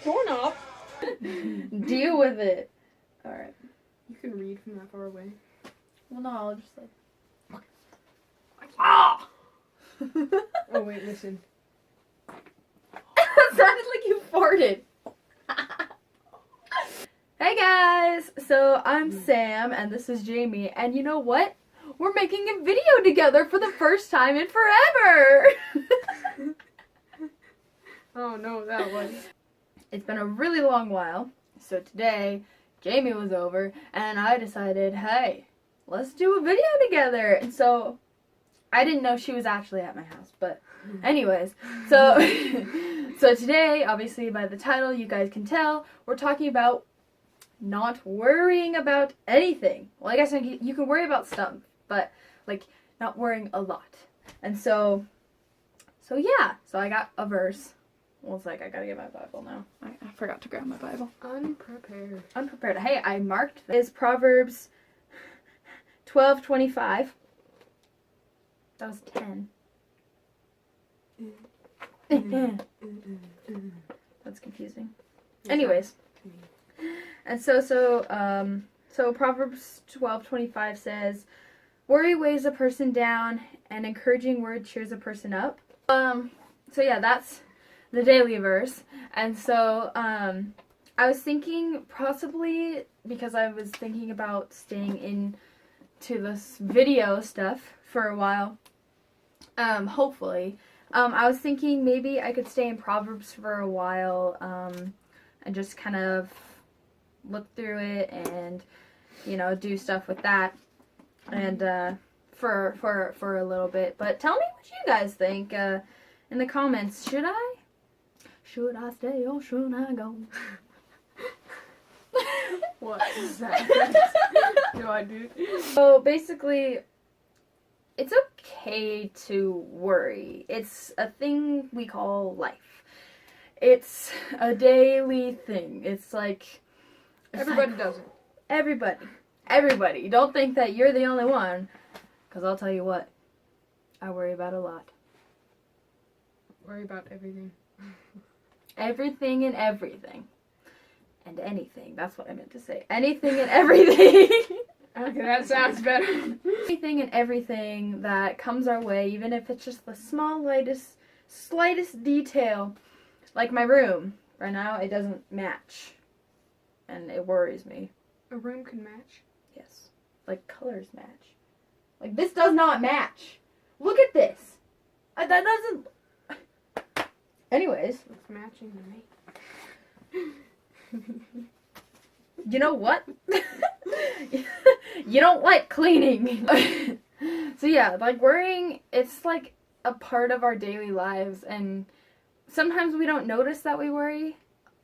doorknob. Deal with it. Alright. You can read from that far away. Well, no, I'll just like... Ah! Oh, wait, listen. It sounded like you farted. Hey guys! So, I'm Sam, and this is Jamie, and you know what? We're making a video together for the first time in forever! Oh no, that was. It's been a really long while, so today, Jamie was over, and I decided, hey, let's do a video together! And so, I didn't know she was actually at my house, but anyways, so, so today, obviously by the title, you guys can tell, we're talking about not worrying about anything. Well, I guess you can worry about stuff, but, like, not worrying a lot. And so yeah, so I got a verse. Well, it's like, I gotta get my Bible now. I forgot to grab my Bible. Unprepared. Unprepared. Hey, I marked this. Proverbs 12:25. That was 10. That's confusing. Anyways. And so Proverbs 12:25 says, worry weighs a person down, and encouraging word cheers a person up. So yeah, that's the daily verse. And so, I was thinking possibly, because I was thinking about staying into this video stuff for a while, hopefully, I was thinking maybe I could stay in Proverbs for a while, and just kind of look through it and, you know, do stuff with that, and, for a little bit. But tell me what you guys think, in the comments. Should I stay or should I go? What is that? No, I do. So basically, it's okay to worry. It's a thing we call life. It's a daily thing. It's like... Everybody does it. Everybody. Don't think that you're the only one. Because I'll tell you what, I worry about a lot. Worry about everything. Everything and everything. And anything. That's what I meant to say. Anything and everything. Okay, that sounds better. Anything and everything that comes our way, even if it's just the slightest detail. Like my room. Right now, it doesn't match. And it worries me. A room can match? Yes. Like colors match. Like this does not match. Look at this. That doesn't... Anyways. It's matching to me. You know what? You don't like cleaning. So yeah, like worrying, it's like a part of our daily lives, and sometimes we don't notice that we worry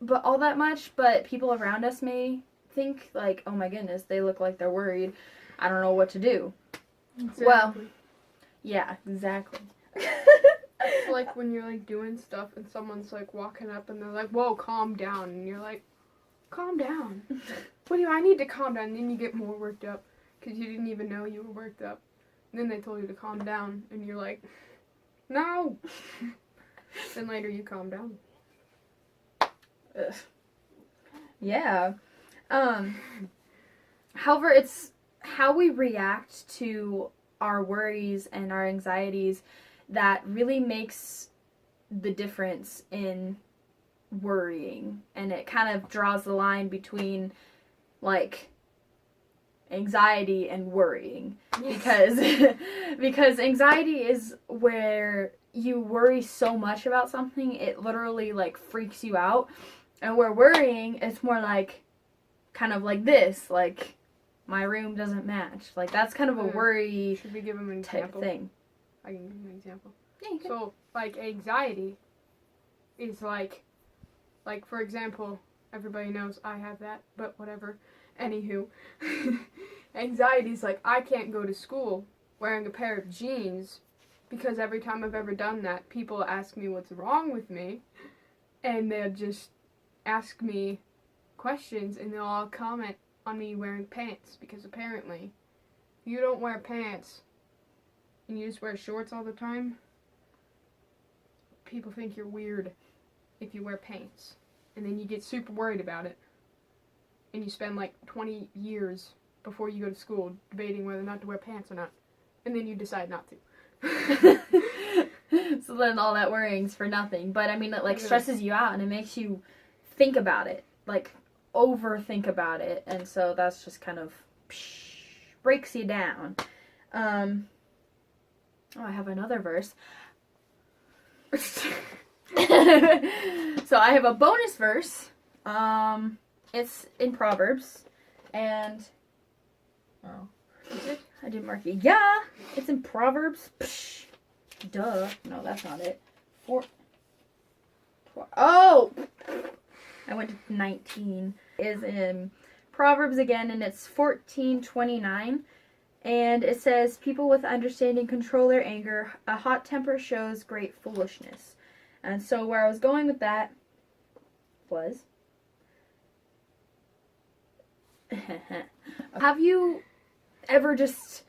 but all that much, but people around us may think like, oh my goodness, they look like they're worried. I don't know what to do. Exactly. Well, yeah, exactly. It's like when you're like doing stuff and someone's like walking up and they're like, whoa, calm down. And you're like, calm down. What do I need to calm down? And then you get more worked up because you didn't even know you were worked up. And then they told you to calm down and you're like, no. Then later you calm down. Ugh. Yeah. However, it's how we react to our worries and our anxieties that really makes the difference in worrying. And it kind of draws the line between, like, anxiety and worrying. Yes. Because anxiety is where you worry so much about something, it literally, like, freaks you out. And where worrying, it's more like, kind of like this, like, my room doesn't match. Like, that's kind of a worry. Should we give him an type example? thing. I can give him an example. Yeah, you can. So, like, anxiety is like, for example, everybody knows I have that, but whatever. Anywho, anxiety is like, I can't go to school wearing a pair of jeans because every time I've ever done that, people ask me what's wrong with me, and they'll just ask me questions, and they'll all comment on me wearing pants, because apparently, you don't wear pants, and you just wear shorts all the time, people think you're weird if you wear pants. and then you get super worried about it, and you spend like 20 years before you go to school debating whether or not to wear pants or not, and then you decide not to. So then all that worrying's for nothing. But I mean, it like Yeah. stresses you out and it makes you think about it, like overthink about it, and so that's just kind of breaks you down. Oh, I have another verse. So I have a bonus verse. It's in Proverbs, and Is it? I didn't mark it. Yeah, it's in Proverbs. Duh. No, that's not it. Oh! I went to 19. Is in Proverbs again, and it's 14:29. And it says, people with understanding control their anger. A hot temper shows great foolishness. And so where I was going with that was... Have you ever just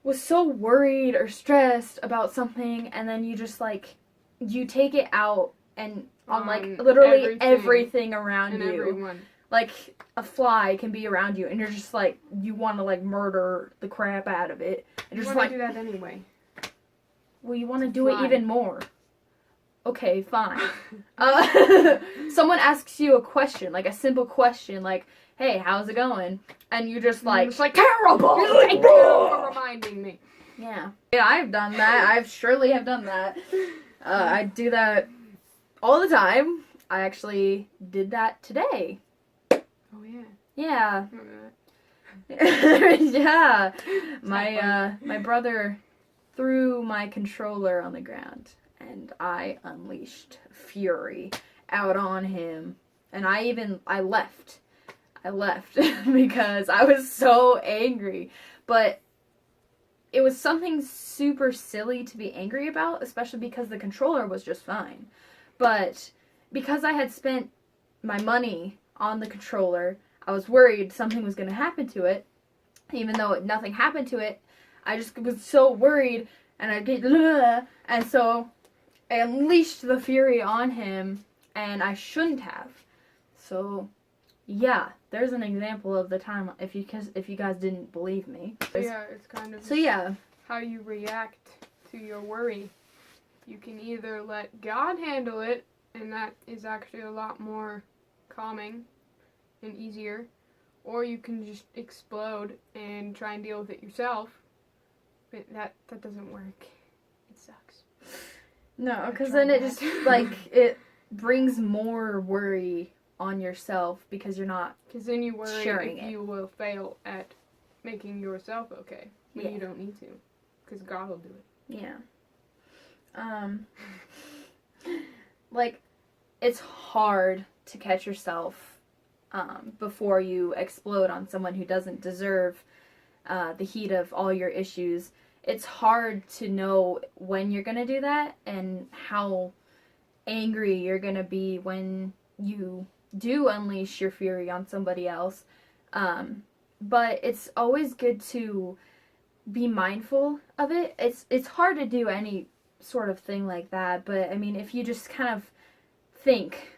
was so worried or stressed about something, and then you just like you take it out and on like literally everything around And you, everyone. like a fly can be around you, and you're just like you want to like murder the crap out of it, and You you're just want like, to do that anyway. well, you want to do it Fly. even more. Okay, fine. Someone asks you a question, like a simple question, like, "Hey, how's it going?" And you just like, It's like, terrible. You're like, Like, "Thank you for reminding me." yeah, I've done that. I've surely have done that. I do that all the time. I actually did that today. Oh yeah. Yeah. I remember Yeah. that. My brother threw my controller on the ground, and I unleashed fury out on him. And I left. Because I was so angry. But it was something super silly to be angry about, especially because the controller was just fine. But because I had spent my money on the controller, I was worried something was going to happen to it. Even though nothing happened to it, I just was so worried, and and so I unleashed the fury on him, and I shouldn't have. So, yeah, there's an example of the time if you guys didn't believe me. Yeah, it's kind of So yeah, how you react to your worry. You can either let God handle it, and that is actually a lot more calming and easier, or you can just explode and try and deal with it yourself. But that doesn't work. It sucks. no, because tried then it that. just like it brings more worry on yourself because you're not. Because then you worry Sharing if it. you will fail at making yourself okay when Yeah. you don't need to. Because God will do it. Yeah. Like, it's hard to catch yourself before you explode on someone who doesn't deserve the heat of all your issues. It's hard to know when you're going to do that and how angry you're going to be when you do unleash your fury on somebody else. But it's always good to be mindful of it. It's hard to do any sort of thing like that, but I mean, if you just kind of think,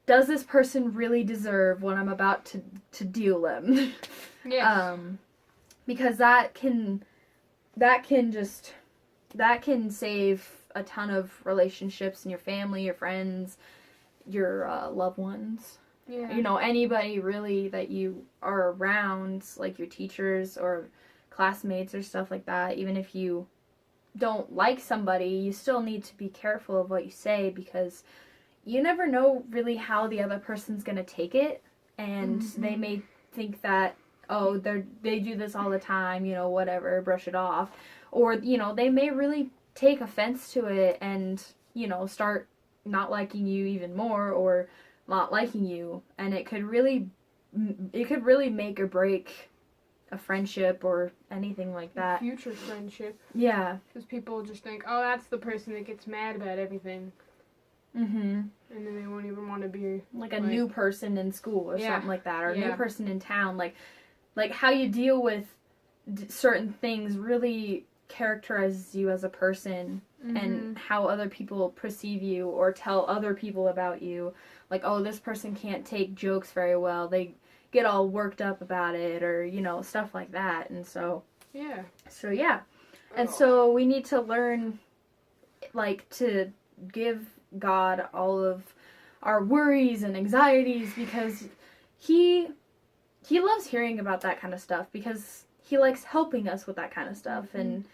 does this person really deserve what I'm about to deal them? Yes. Because that can save a ton of relationships in your family, your friends, your loved ones. Yeah. You know, anybody really that you are around, like your teachers or classmates or stuff like that. Even if you don't like somebody, you still need to be careful of what you say, because you never know really how the other person's going to take it, and they may think that, oh, they do this all the time, you know, whatever, brush it off. Or, you know, they may really take offense to it and, you know, start not liking you even more, or not liking you, and it could really make or break a friendship or anything like that. Future friendship. Yeah. Because people just think, oh, that's the person that gets mad about everything. Mhm. And then they won't even want to be... Like a new person in school or Yeah. something like that, or a Yeah. new person in town. Like how you deal with certain things really characterizes you as a person and how other people perceive you or tell other people about you. Like, oh, this person can't take jokes very well. They get all worked up about it, or, you know, stuff like that. And so, yeah. And so we need to learn, like, to give God all of our worries and anxieties, because he loves hearing about that kind of stuff, because he likes helping us with that kind of stuff. And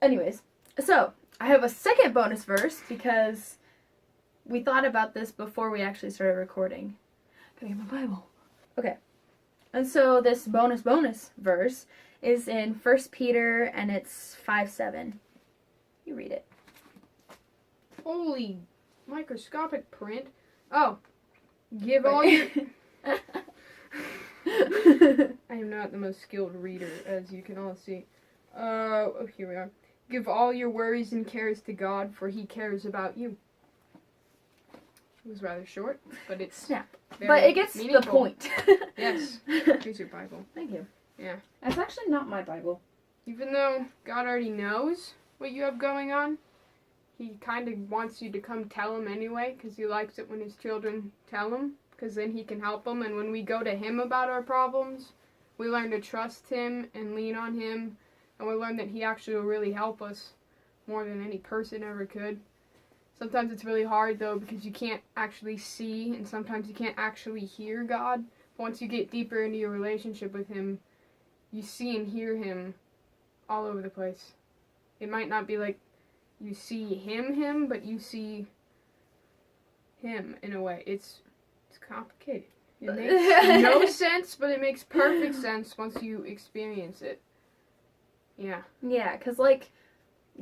anyways, so I have a second bonus verse, because we thought about this before we actually started recording. Gotta get my Bible. Okay. And so this bonus verse is in 1 Peter, and it's 5:7. You read it. Holy microscopic print. Oh. Give all your... I am not the most skilled reader, as you can all see. Oh, here we are. Give all your worries and cares to God, for he cares about you. It was rather short, but it's snap. But it gets meaningful. The point. Yes. Here's your Bible. Thank you. Yeah. That's actually not my Bible. Even though God already knows what you have going on, he kind of wants you to come tell him anyway, because he likes it when his children tell him, because then he can help them. And when we go to him about our problems, we learn to trust him and lean on him, and we learn that he actually will really help us more than any person ever could. Sometimes it's really hard, though, because you can't actually see, and sometimes you can't actually hear God. Once you get deeper into your relationship with him, you see and hear him all over the place. It might not be like you see him, but you see him in a way. It's complicated. It makes no sense, but it makes perfect sense once you experience it. Yeah. Yeah, because, like,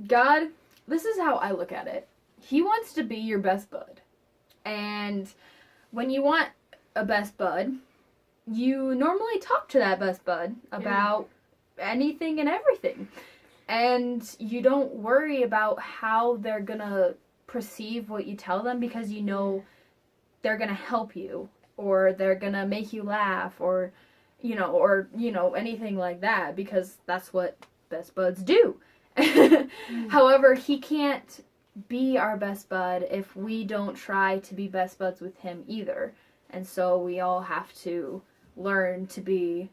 God, this is how I look at it. He wants to be your best bud. And when you want a best bud, you normally talk to that best bud about anything and everything. And you don't worry about how they're gonna perceive what you tell them, because you know they're gonna help you, or they're gonna make you laugh, or anything like that, because that's what best buds do. However, he can't be our best bud if we don't try to be best buds with him either. And so we all have to learn to be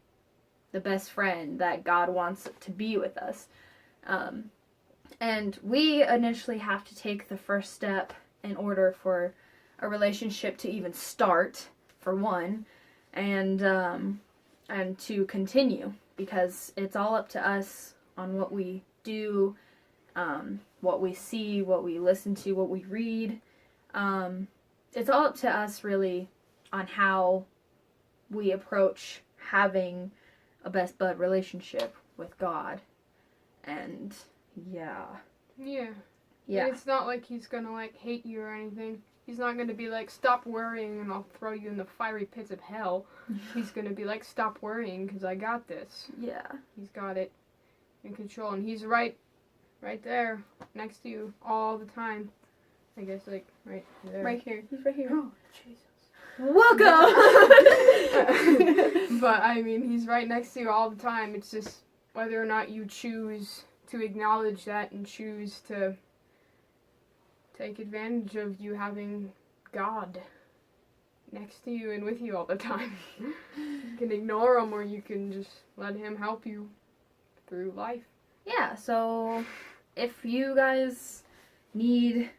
the best friend that God wants to be with us. And we initially have to take the first step in order for a relationship to even start, for one, and to continue, because it's all up to us on what we do, what we see, what we listen to, what we read. It's all up to us, really, on how we approach having a best bud relationship with God. And yeah. And it's not like he's gonna like hate you or anything. He's not gonna be like, stop worrying and I'll throw you in the fiery pits of hell. He's gonna be like, stop worrying because I got this. Yeah. He's got it in control, and he's right there next to you all the time. I guess like right there. Right here. He's right here. Oh, Jesus. Welcome! But I mean, he's right next to you all the time. It's just whether or not you choose to acknowledge that and choose to take advantage of you having God next to you and with you all the time. You can ignore him, or you can just let him help you through life. Yeah, so if you guys need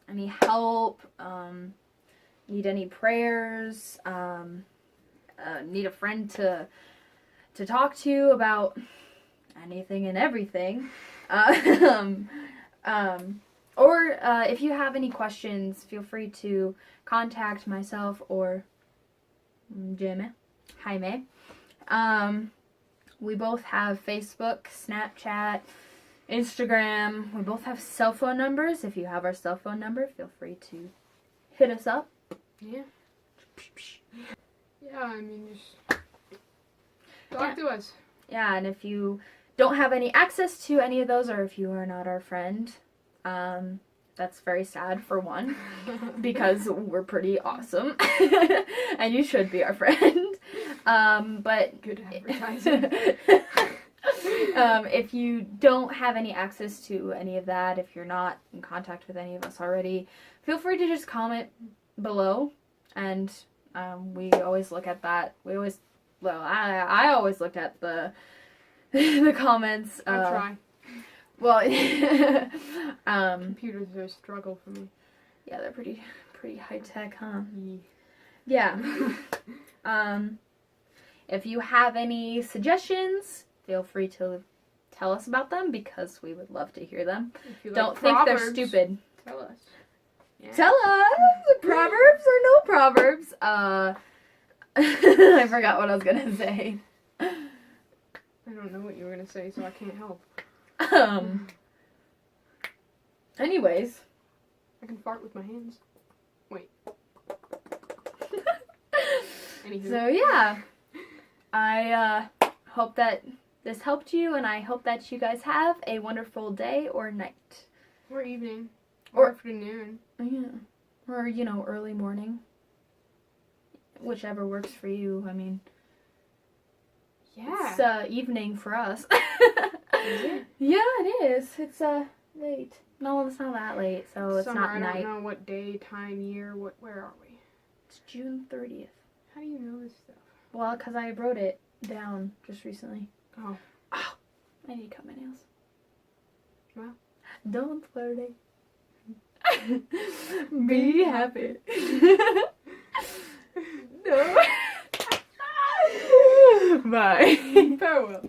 any help, need any prayers, need a friend to talk to about anything and everything, or if you have any questions, feel free to contact myself or Jaime. We both have Facebook, Snapchat, Instagram. We both have cell phone numbers. If you have our cell phone number, feel free to hit us up. Yeah. Yeah, I mean, just talk to us. Yeah, and if you don't have any access to any of those, or if you are not our friend, that's very sad, for one, because we're pretty awesome, and you should be our friend. But good advertising. If you don't have any access to any of that, if you're not in contact with any of us already, feel free to just comment below, and we always look at that. I always look at the the comments. I try. Well, Computers are a struggle for me. yeah, they're pretty high tech, huh? Yeah. Yeah. If you have any suggestions, feel free to tell us about them, because we would love to hear them. If you like Don't think they're proverbs, stupid. Tell us. Yeah. Tell us! Proverbs or no proverbs? I forgot what I was gonna say. I don't know what you were gonna say, so I can't help. Anyways. I can fart with my hands. Wait. Anywho. So yeah. I hope that this helped you, and I hope that you guys have a wonderful day or night. Or evening. Or- Or afternoon. Yeah. Or, early morning. Whichever works for you. I mean, Yeah. it's evening for us. Is it? Yeah, it is. It's late. No, it's not that late, so it's Summer, not I night. don't know what day, time, year, where are we? It's June 30th. How do you know this stuff? Well, because I wrote it down just recently. Oh. I need to cut my nails. Well. Don't worry. Be happy. No. Bye. Farewell.